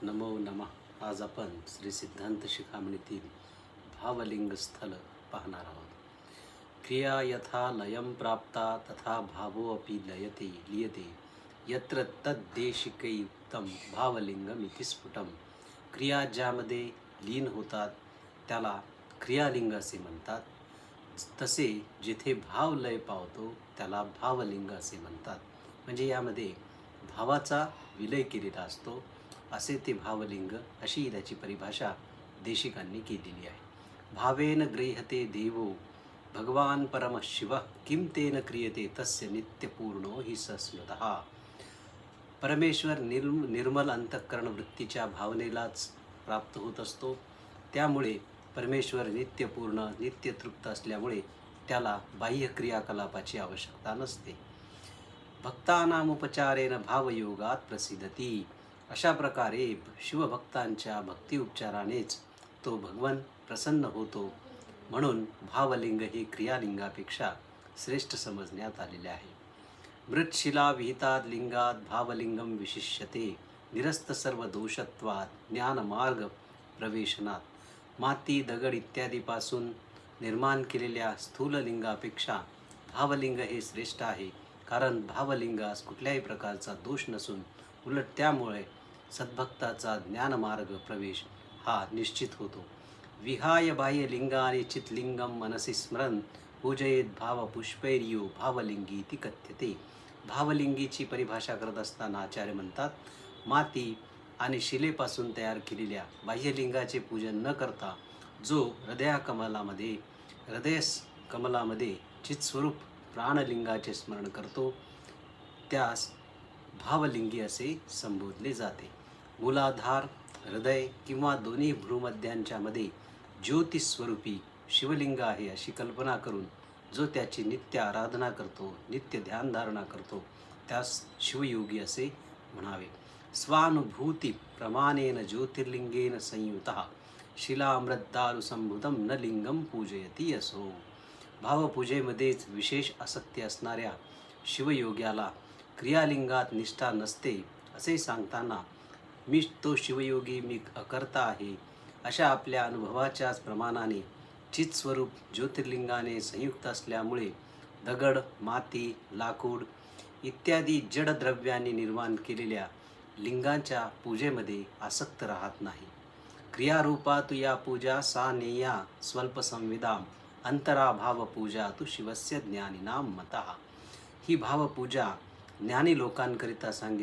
नमो नमः. आज आपण श्री सिद्धांत शिखामणीतील भावलिंग स्थल पाहणार आहोत. क्रिया यथा लयं प्राप्ता तथा भावो अपि लियते यत्र तद्देशिकयुक्तं भावलिंगमिति स्फुटम. क्रिया ज्यामध्ये लीन होतात त्याला क्रियालिंग असे म्हणतात. तसे जिथे भाव लय पावतो त्याला भावलिंग असे म्हणतात. म्हणजे यामध्ये भावाचा विलय केलेला असतो, असे ते भावलिंग, अशी त्याची परिभाषा देशिकांनी केलेली आहे. भावेन गृह्यते देवो भगवान परमशिव किम तेन क्रियते तस्य नित्यपूर्णो हि सस्मृतः. परमेश्वर निर्मल अंतःकरण वृत्तीच्या भावनेलाच प्राप्त होत असतो. त्यामुळे परमेश्वर नित्यपूर्ण नित्यतृप्त असल्यामुळे त्याला बाह्य क्रियाकलापाची आवश्यकता नसते. भक्तानामुपचारेण भावयोगात प्रसिद्धती. अशा प्रकारे शिवभक्तांच्या भक्ती उपचारानेच तो भगवान प्रसन्न होतो. म्हणून भावलिंग हे क्रियालिंगापेक्षा श्रेष्ठ समजण्यात आलेले आहे. मृत्शिला विहितात् लिंगात भावलिंगम विशिष्यते निरस्त सर्व दोषत्वात ज्ञानमार्ग प्रवेशनात. माती दगड इत्यादीपासून निर्माण केलेल्या स्थूल लिंगापेक्षा भावलिंग हे श्रेष्ठ आहे. कारण भावलिंगास कुठल्याही प्रकारचा दोष नसून उलट त्यामुळे सद्भक्ताचा ज्ञानमार्ग प्रवेश हा निश्चित होतो. विहाय बाह्यलिंगाने चितलिंगम मनसी स्मरन पूजयेत भावपुष्पैर्यो भावलिंगीति कथ्यते. भावलिंगीची परिभाषा करत असताना आचार्य म्हणतात, माती आणि शिलेपासून तयार केलेल्या बाह्यलिंगाचे पूजन न करता जो हृदयकमलामध्ये चित्स्वरूप प्राणलिंगाचे स्मरण करतो त्यास भावलिंगी असे संबोधले जाते. मूलाधार हृदय किंवा दोन्ही भ्रूमध्यांच्या मध्ये ज्योतिस्वरूपी शिवलिंग आहे अशी कल्पना करून जो त्याची नित्य आराधना करतो, नित्य ध्यानधारणा करतो त्यास शिवयोगी असे म्हणावे. स्वानुभूती प्रमाणेन ज्योतिर्लिंगेन संयुतः शिलामृतदारुसंभूतं न लिंगम पूजयती असो. भावपूजेमध्येच विशेष आसक्ती असणाऱ्या शिवयोग्याला क्रियालिंगात निष्ठा नसते असे सांगताना मी तो शिवयोगी मी अकर्ता आहे अशा आपल्या अनुभवाच्याच प्रमाणाने चित्स्वरूप ज्योतिर्लिंगाने संयुक्त असल्यामुळे दगड, माती, लाकूड इत्यादी जडद्रव्यांनी निर्माण केलेल्या लिंगांच्या पूजेमध्ये आसक्त राहत नाही. क्रियारूपा तु या पूजा सा नेया स्वल्पसंविदाम अंतरा भावपूजा तु शिवस्य ज्ञानिनां मतः. ही भावपूजा ज्ञानी लोकांकरिता सांगितली